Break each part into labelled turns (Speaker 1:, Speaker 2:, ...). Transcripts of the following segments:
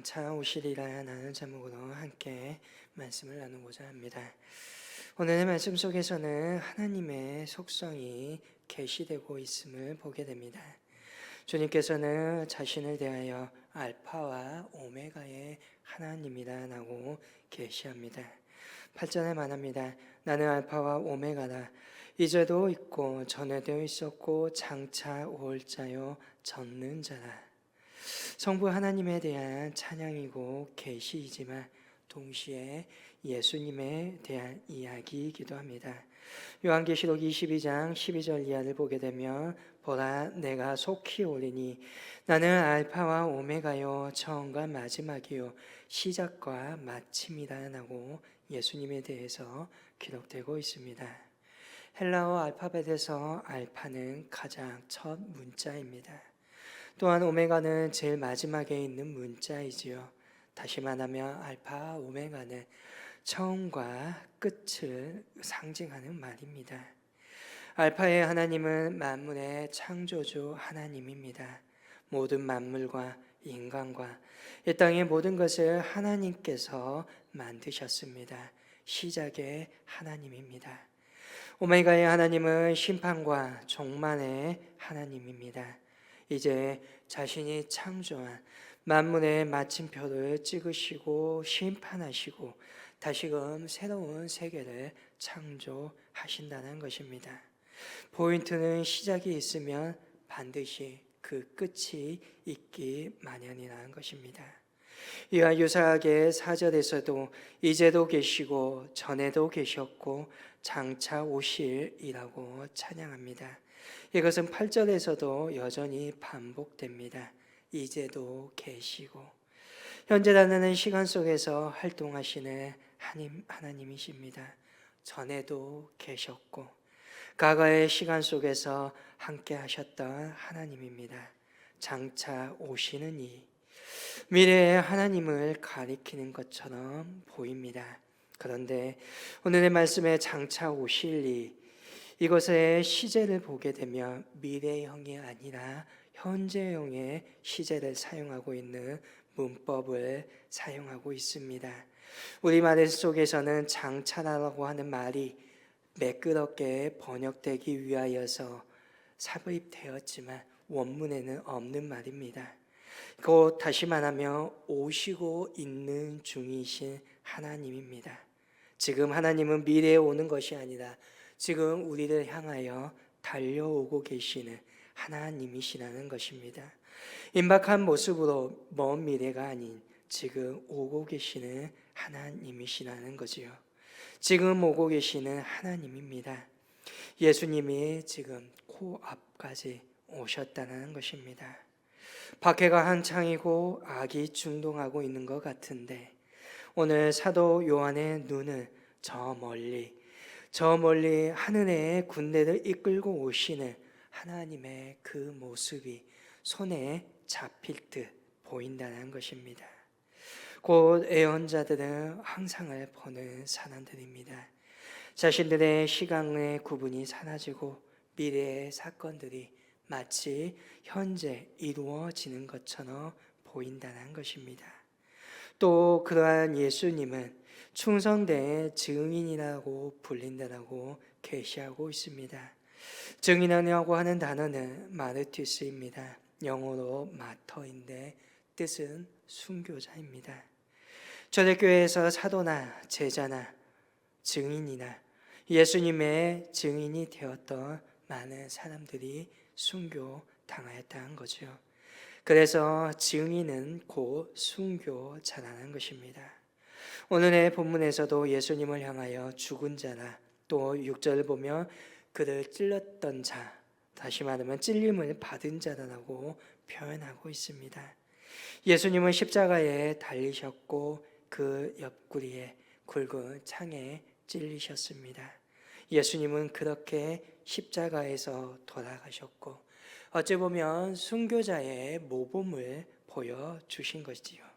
Speaker 1: 장차 오시리라 라는 제목으로 함께 말씀을 나누고자 합니다. 오늘의 말씀 속에서는 하나님의 속성이 계시되고 있음을 보게 됩니다. 주님께서는 자신을 대하여 알파와 오메가의 하나님이라고 계시합니다. 8절에 말합니다. 나는 알파와 오메가다. 이제도 있고 전에도 있었고 장차 올 자요 전는 자라. 성부 하나님에 대한 찬양이고 계시이지만 동시에 예수님에 대한 이야기이기도 합니다. 요한계시록 22장 12절 이하를 보게 되면 보라 내가 속히 오리니 나는 알파와 오메가요 처음과 마지막이요 시작과 마침이라 라고 예수님에 대해서 기록되고 있습니다. 헬라어 알파벳에서 알파는 가장 첫 문자입니다. 또한 오메가는 제일 마지막에 있는 문자이지요. 다시 말하면 알파 오메가는 처음과 끝을 상징하는 말입니다. 알파의 하나님은 만물의 창조주 하나님입니다. 모든 만물과 인간과 이 땅의 모든 것을 하나님께서 만드셨습니다. 시작의 하나님입니다. 오메가의 하나님은 심판과 종말의 하나님입니다. 이제 자신이 창조한 만물의 마침표를 찍으시고 심판하시고 다시금 새로운 세계를 창조하신다는 것입니다. 포인트는 시작이 있으면 반드시 그 끝이 있기 마련이라는 것입니다. 이와 유사하게 4절에서도 이제도 계시고 전에도 계셨고 장차 오실이라고 찬양합니다. 이것은 8절에서도 여전히 반복됩니다. 이제도 계시고 현재라는 시간 속에서 활동하시는 하나님이십니다. 전에도 계셨고 과거의 시간 속에서 함께 하셨던 하나님입니다. 장차 오시는 이 미래의 하나님을 가리키는 것처럼 보입니다. 그런데 오늘의 말씀에 장차 오실 이 이것의 시제를 보게 되면 미래형이 아니라 현재형의 시제를 사용하고 있는 문법을 사용하고 있습니다. 우리말 속에서는 장차라고 하는 말이 매끄럽게 번역되기 위하여서 삽입되었지만 원문에는 없는 말입니다. 곧 다시 말하면 오시고 있는 중이신 하나님입니다. 지금 하나님은 미래에 오는 것이 아니라 지금 우리를 향하여 달려오고 계시는 하나님이시라는 것입니다. 임박한 모습으로 먼 미래가 아닌 지금 오고 계시는 하나님이시라는 거지요. 지금 오고 계시는 하나님입니다. 예수님이 지금 코앞까지 오셨다는 것입니다. 박해가 한창이고 악이 중동하고 있는 것 같은데 오늘 사도 요한의 눈은 저 멀리 하늘의 군대를 이끌고 오시는 하나님의 그 모습이 손에 잡힐 듯 보인다는 것입니다. 곧 예언자들은 항상을 보는 사람들입니다. 자신들의 시간의 구분이 사라지고 미래의 사건들이 마치 현재 이루어지는 것처럼 보인다는 것입니다. 또 그러한 예수님은 충성된 증인이라고 불린다라고 계시하고 있습니다. 증인이라고 하는 단어는 마르투스입니다. 영어로 마터인데 뜻은 순교자입니다. 초대교회에서 사도나 제자나 증인이나 예수님의 증인이 되었던 많은 사람들이 순교당하였다는 거죠. 그래서 증인은 곧 순교자라는 것입니다. 오늘의 본문에서도 예수님을 향하여 죽은 자나 또 6절을 보면 그를 찔렀던 자, 다시 말하면 찔림을 받은 자라고 표현하고 있습니다. 예수님은 십자가에 달리셨고 그 옆구리에 굵은 창에 찔리셨습니다. 예수님은 그렇게 십자가에서 돌아가셨고 어찌 보면 순교자의 모범을 보여주신 것이지요.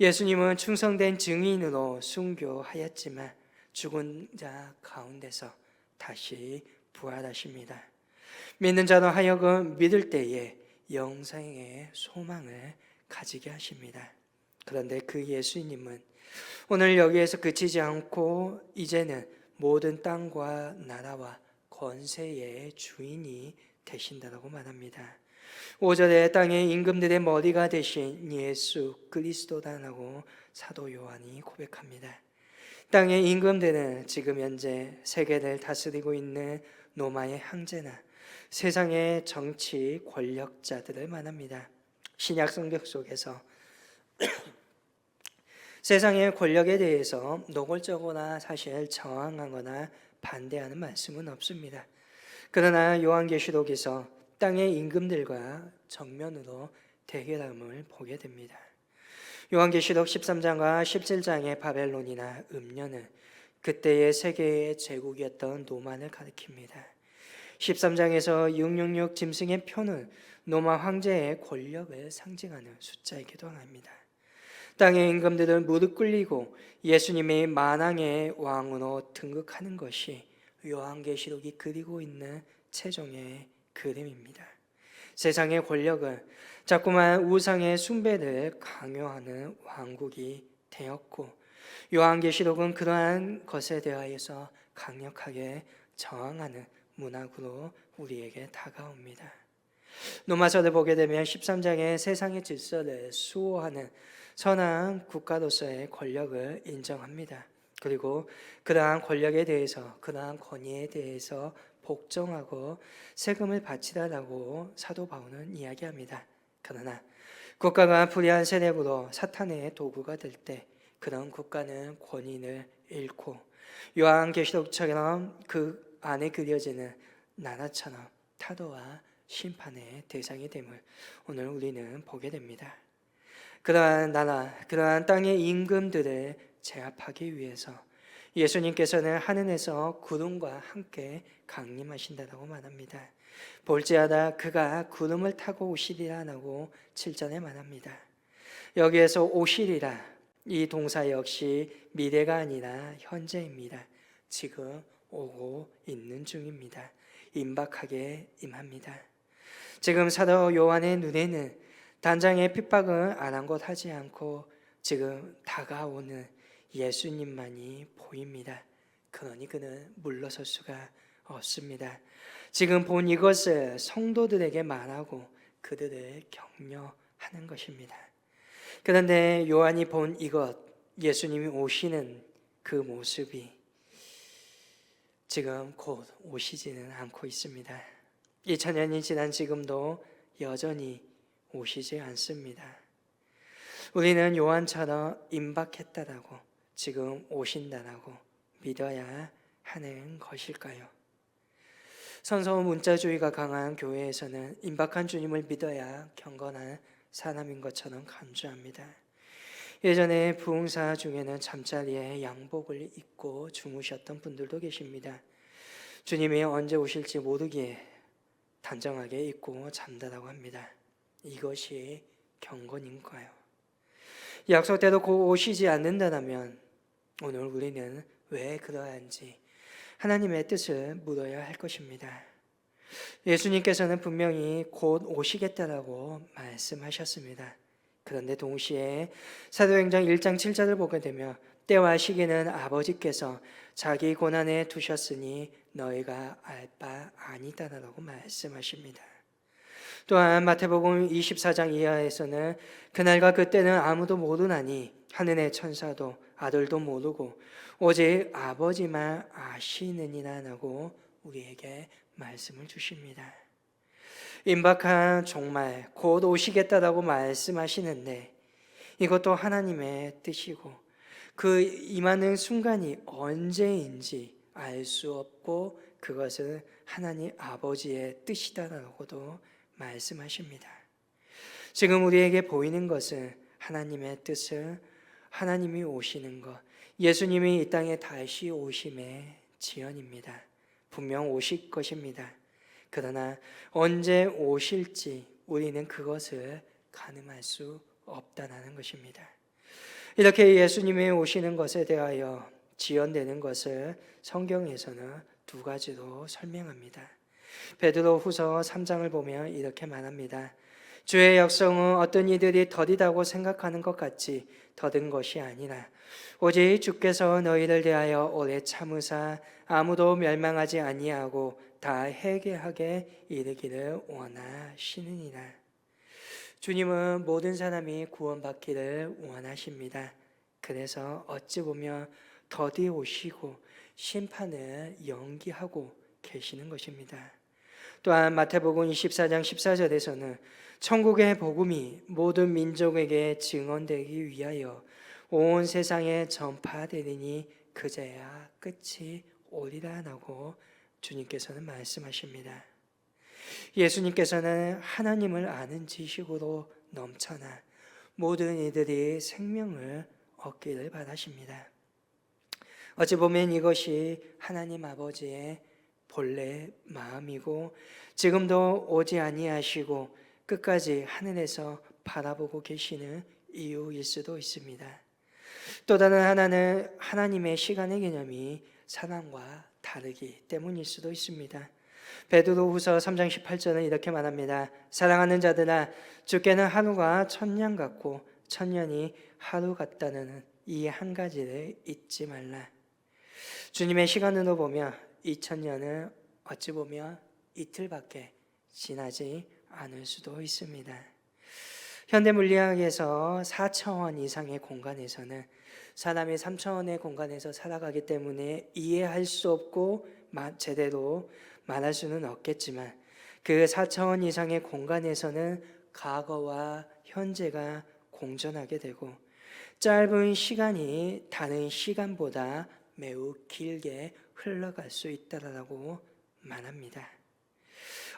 Speaker 1: 예수님은 충성된 증인으로 순교하였지만 죽은 자 가운데서 다시 부활하십니다. 믿는 자로 하여금 믿을 때에 영생의 소망을 가지게 하십니다. 그런데 그 예수님은 오늘 여기에서 그치지 않고 이제는 모든 땅과 나라와 권세의 주인이 되신다고 말합니다. 5절에 땅의 임금들의 머리가 되신 예수 그리스도다라고 사도 요한이 고백합니다. 땅의 임금들은 지금 현재 세계를 다스리고 있는 로마의 황제나 세상의 정치 권력자들을 말합니다. 신약 성경 속에서 세상의 권력에 대해서 노골적으로나 사실 저항하거나 반대하는 말씀은 없습니다. 그러나 요한계시록에서 땅의 임금들과 정면으로 대결함을 보게 됩니다. 요한계시록 13장과 17장의 바벨론이나 음녀는 그때의 세계의 제국이었던 로마를 가리킵니다. 13장에서 666 짐승의 표는 로마 황제의 권력을 상징하는 숫자이기도 합니다. 땅의 임금들은 무릎 꿇리고 예수님이 만왕의 왕으로 등극하는 것이 요한계시록이 그리고 있는 최종의 그림입니다. 세상의 권력은 자꾸만 우상의 숭배를 강요하는 왕국이 되었고 요한계시록은 그러한 것에 대하여서 강력하게 저항하는 문학으로 우리에게 다가옵니다. 로마서를 보게 되면 13장에 세상의 질서를 수호하는 선한 국가로서의 권력을 인정합니다. 그리고 그러한 권력에 대해서, 그러한 권위에 대해서 복종하고 세금을 바치라라고 사도 바울은 이야기합니다. 그러나 국가가 불의한 세력으로 사탄의 도구가 될 때 그런 국가는 권위를 잃고 요한계시록처럼 그 안에 그려지는 나라처럼 타도와 심판의 대상이 됨을 오늘 우리는 보게 됩니다. 그러한 나라, 그러한 땅의 임금들을 제압하기 위해서 예수님께서는 하늘에서 구름과 함께 강림하신다고 말합니다. 볼지어다 그가 구름을 타고 오시리라라고 7절에 말합니다. 여기에서 오시리라, 이 동사 역시 미래가 아니라 현재입니다. 지금 오고 있는 중입니다. 임박하게 임합니다. 지금 사도 요한의 눈에는 단장의 핍박은 아랑곳하지 않고 지금 다가오는 예수님만이 보입니다. 그러니 그는 물러설 수가 없습니다. 지금 본 이것을 성도들에게 말하고 그들을 격려하는 것입니다. 그런데 요한이 본 이것, 예수님이 오시는 그 모습이 지금 곧 오시지는 않고 있습니다. 2000년이 지난 지금도 여전히 오시지 않습니다. 우리는 요한처럼 임박했다라고, 지금 오신다라고 믿어야 하는 것일까요? 선서 문자주의가 강한 교회에서는 임박한 주님을 믿어야 경건한 사람인 것처럼 간주합니다. 예전에 부흥사 중에는 잠자리에 양복을 입고 주무셨던 분들도 계십니다. 주님이 언제 오실지 모르기에 단정하게 입고 잠다라고 합니다. 이것이 경건인가요? 약속대로 곧 오시지 않는다면 오늘 우리는 왜 그러한지 하나님의 뜻을 물어야 할 것입니다. 예수님께서는 분명히 곧 오시겠다라고 말씀하셨습니다. 그런데 동시에 사도행전 1장 7절을 보게 되면 때와 시기는 아버지께서 자기 고난에 두셨으니 너희가 알 바 아니다라고 말씀하십니다. 또한 마태복음 24장 이하에서는 그날과 그때는 아무도 모르나니 하늘의 천사도 아들도 모르고 오직 아버지만 아시느니라고 우리에게 말씀을 주십니다. 임박한 종말 곧 오시겠다라고 말씀하시는데 이것도 하나님의 뜻이고 그 임하는 순간이 언제인지 알 수 없고 그것은 하나님 아버지의 뜻이다라고도 말씀하십니다. 지금 우리에게 보이는 것은 하나님의 뜻을, 하나님이 오시는 것, 예수님이 이 땅에 다시 오심의 지연입니다. 분명 오실 것입니다. 그러나 언제 오실지 우리는 그것을 가늠할 수 없다는 것입니다. 이렇게 예수님이 오시는 것에 대하여 지연되는 것을 성경에서는 두 가지로 설명합니다. 베드로후서 3장을 보면 이렇게 말합니다. 주의 약속은 어떤 이들이 더디다고 생각하는 것 같이 더딘 것이 아니라 오직 주께서 너희를 대하여 오래 참으사 아무도 멸망하지 아니하고 다 회개하게 이르기를 원하시느니라. 주님은 모든 사람이 구원받기를 원하십니다. 그래서 어찌 보면 더디 오시고 심판을 연기하고 계시는 것입니다. 또한 마태복음 24장 14절에서는 천국의 복음이 모든 민족에게 증언되기 위하여 온 세상에 전파되리니 그제야 끝이 오리라라고 주님께서는 말씀하십니다. 예수님께서는 하나님을 아는 지식으로 넘쳐나 모든 이들이 생명을 얻기를 바라십니다. 어찌 보면 이것이 하나님 아버지의 본래 마음이고 지금도 오지 아니하시고 끝까지 하늘에서 바라보고 계시는 이유일 수도 있습니다. 또 다른 하나는 하나님의 시간의 개념이 사람과 다르기 때문일 수도 있습니다. 베드로후서 3장 18절은 이렇게 말합니다. 사랑하는 자들아, 주께는 하루가 천년 같고 천년이 하루 같다는 이 한 가지를 잊지 말라. 주님의 시간으로 보면 2000년은 어찌 보면 이틀밖에 지나지 않을 수도 있습니다. 현대 물리학에서 4차원 이상의 공간에서는 사람이 3차원의 공간에서 살아가기 때문에 이해할 수 없고 제대로 말할 수는 없겠지만 그 4차원 이상의 공간에서는 과거와 현재가 공존하게 되고 짧은 시간이 다른 시간보다 매우 길게 흘러갈 수 있다라고 말합니다.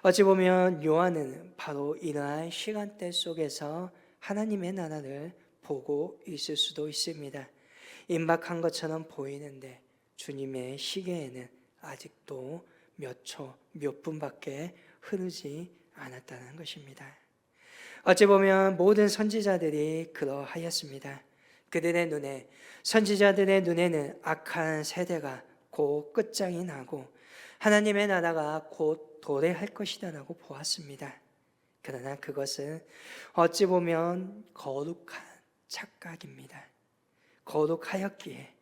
Speaker 1: 어찌 보면 요한은 바로 이러한 시간대 속에서 하나님의 나라를 보고 있을 수도 있습니다. 임박한 것처럼 보이는데 주님의 시계에는 아직도 몇 초, 몇 분밖에 흐르지 않았다는 것입니다. 어찌 보면 모든 선지자들이 그러하였습니다. 그들의 눈에, 선지자들의 눈에는 악한 세대가 곧 끝장이 나고 하나님의 나라가 곧 도래할 것이다라고 보았습니다. 그러나 그것은 어찌 보면 거룩한 착각입니다. 거룩하였기에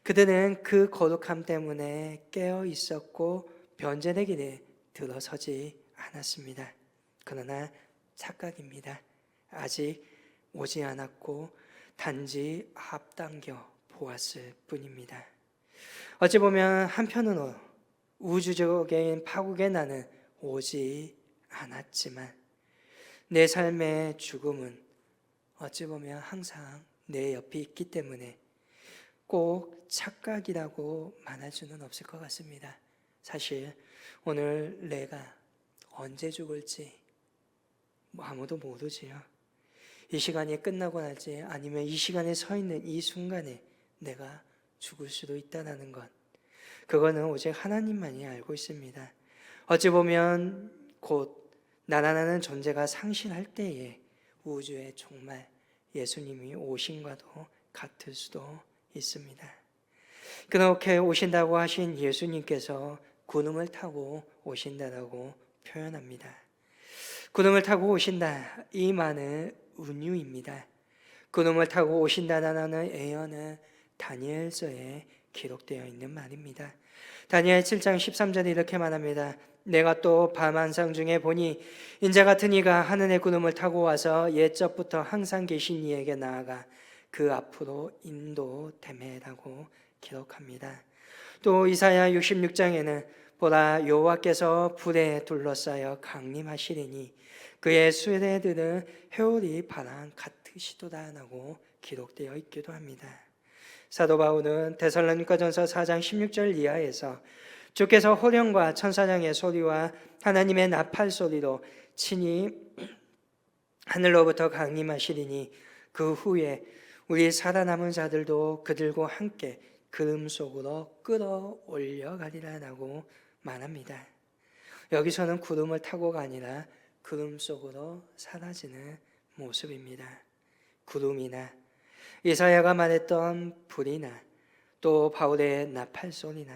Speaker 1: 그들은 그 거룩함 때문에 깨어 있었고 변절의 길에 들어서지 않았습니다. 그러나 착각입니다. 아직 오지 않았고 단지 앞당겨 보았을 뿐입니다. 어찌 보면 한편으로 우주적인 파국에 나는 오지 않았지만 내 삶의 죽음은 어찌 보면 항상 내 옆에 있기 때문에 꼭 착각이라고 말할 수는 없을 것 같습니다. 사실 오늘 내가 언제 죽을지 아무도 모르지요. 이 시간이 끝나고 나지 아니면 이 시간에 서 있는 이 순간에 내가 죽을 수도 있다는 것, 그거는 오직 하나님만이 알고 있습니다. 어찌 보면 곧 나라라는 존재가 상실할 때에 우주의 종말 예수님이 오신과도 같을 수도 있습니다. 그렇게 오신다고 하신 예수님께서 구름을 타고 오신다라고 표현합니다. 구름을 타고 오신다, 이 말은 은유입니다. 구름을 타고 오신다라는 예언은 다니엘서에 기록되어 있는 말입니다. 다니엘 7장 13절에 이렇게 말합니다. 내가 또 밤 한상 중에 보니 인자 같은 이가 하늘의 구름을 타고 와서 옛적부터 항상 계신 이에게 나아가 그 앞으로 인도되매라고 기록합니다. 또 이사야 66장에는 보라 여호와께서 불에 둘러싸여 강림하시리니 그의 수레들은 회오리 바람 같으시도다라고 기록되어 있기도 합니다. 사도 바울은 데살로니가전서 4장 16절 이하에서 주께서 호령과 천사장의 소리와 하나님의 나팔 소리로 친히 하늘로부터 강림하시리니 그 후에 우리 살아남은 자들도 그들과 함께 구름 속으로 끌어올려 가리라라고 말합니다. 여기서는 구름을 타고가 아니라 구름 속으로 사라지는 모습입니다. 구름이나 이사야가 말했던 불이나 또 바울의 나팔 소리나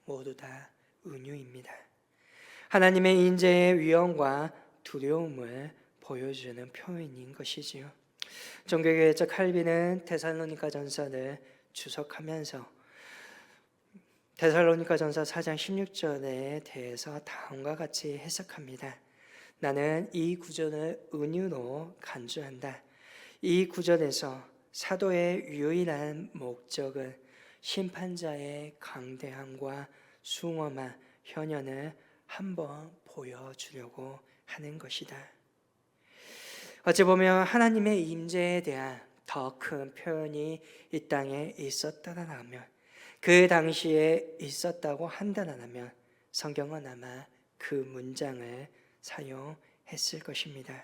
Speaker 1: 모두 다 은유입니다. 하나님의 인재의 위엄과 두려움을 보여주는 표현인 것이지요. 종교개혁자 칼빈은 데살로니가전서를 주석하면서 데살로니가전서 4장 16절에 대해서 다음과 같이 해석합니다. 나는 이 구절을 은유로 간주한다. 이 구절에서 사도의 유일한 목적은 심판자의 강대함과 숭엄한 현현을 한번 보여주려고 하는 것이다. 어찌 보면 하나님의 임재에 대한 더 큰 표현이 이 땅에 있었다라면, 그 당시에 있었다고 한다라면 성경은 아마 그 문장을 사용했을 것입니다.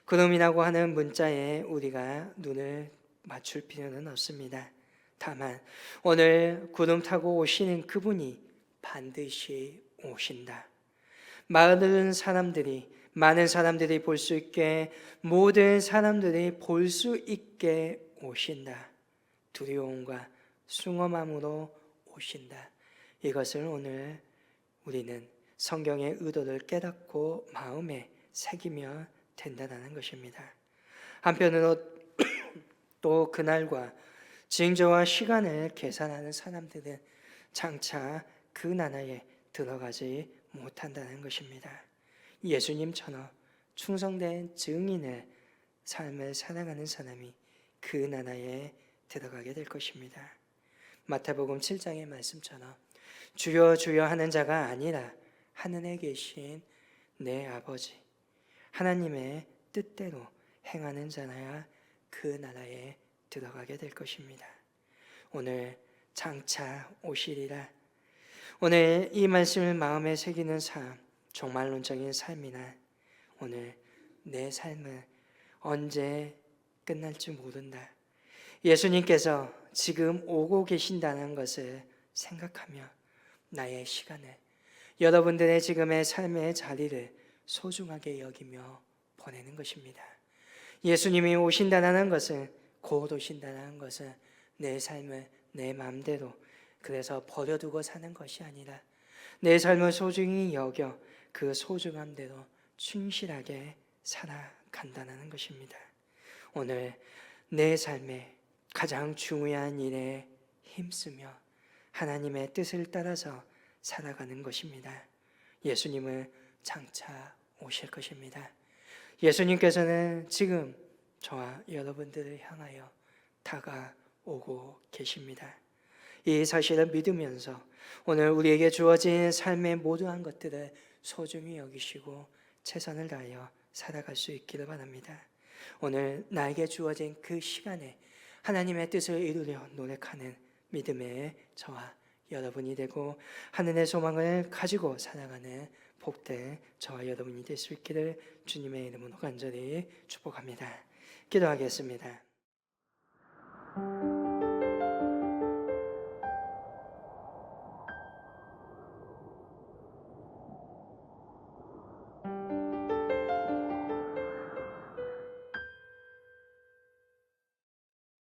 Speaker 1: 그놈이라고 하는 문자에 우리가 눈을 맞출 필요는 없습니다. 다만 오늘 구름 타고 오시는 그분이 반드시 오신다. 많은 사람들이 볼 수 있게, 모든 사람들이 볼 수 있게 오신다. 두려움과 숭엄함으로 오신다. 이것을 오늘 우리는 성경의 의도를 깨닫고 마음에 새기면 된다는 것입니다. 한편으로 또 그날과 징조와 시간을 계산하는 사람들은 장차 그 나라에 들어가지 못한다는 것입니다. 예수님처럼 충성된 증인의 삶을 살아가는 사람이 그 나라에 들어가게 될 것입니다. 마태복음 7장의 말씀처럼 주여 주여 하는 자가 아니라 하늘에 계신 내 아버지 하나님의 뜻대로 행하는 자라야 그 나라에 들어가게 될 것입니다. 오늘 장차 오시리라. 오늘 이 말씀을 마음에 새기는 삶, 종말론적인 삶이나 오늘 내 삶은 언제 끝날지 모른다. 예수님께서 지금 오고 계신다는 것을 생각하며 나의 시간을, 여러분들의 지금의 삶의 자리를 소중하게 여기며 보내는 것입니다. 예수님이 오신다는 것은, 곧 오신다는 것은 내 삶을 내 마음대로 그래서 버려두고 사는 것이 아니라 내 삶을 소중히 여겨 그 소중함대로 충실하게 살아간다는 것입니다. 오늘 내 삶에 가장 중요한 일에 힘쓰며 하나님의 뜻을 따라서 살아가는 것입니다. 예수님은 장차 오실 것입니다. 예수님께서는 지금 저와 여러분들을 향하여 다가오고 계십니다. 이 사실을 믿으면서 오늘 우리에게 주어진 삶의 모든 것들을 소중히 여기시고 최선을 다하여 살아갈 수 있기를 바랍니다. 오늘 나에게 주어진 그 시간에 하나님의 뜻을 이루려 노력하는 믿음의 저와 여러분이 되고 하늘의 소망을 가지고 살아가는 복된 저와 여러분이 될 수 있기를 주님의 이름으로 간절히 축복합니다. 기도하겠습니다.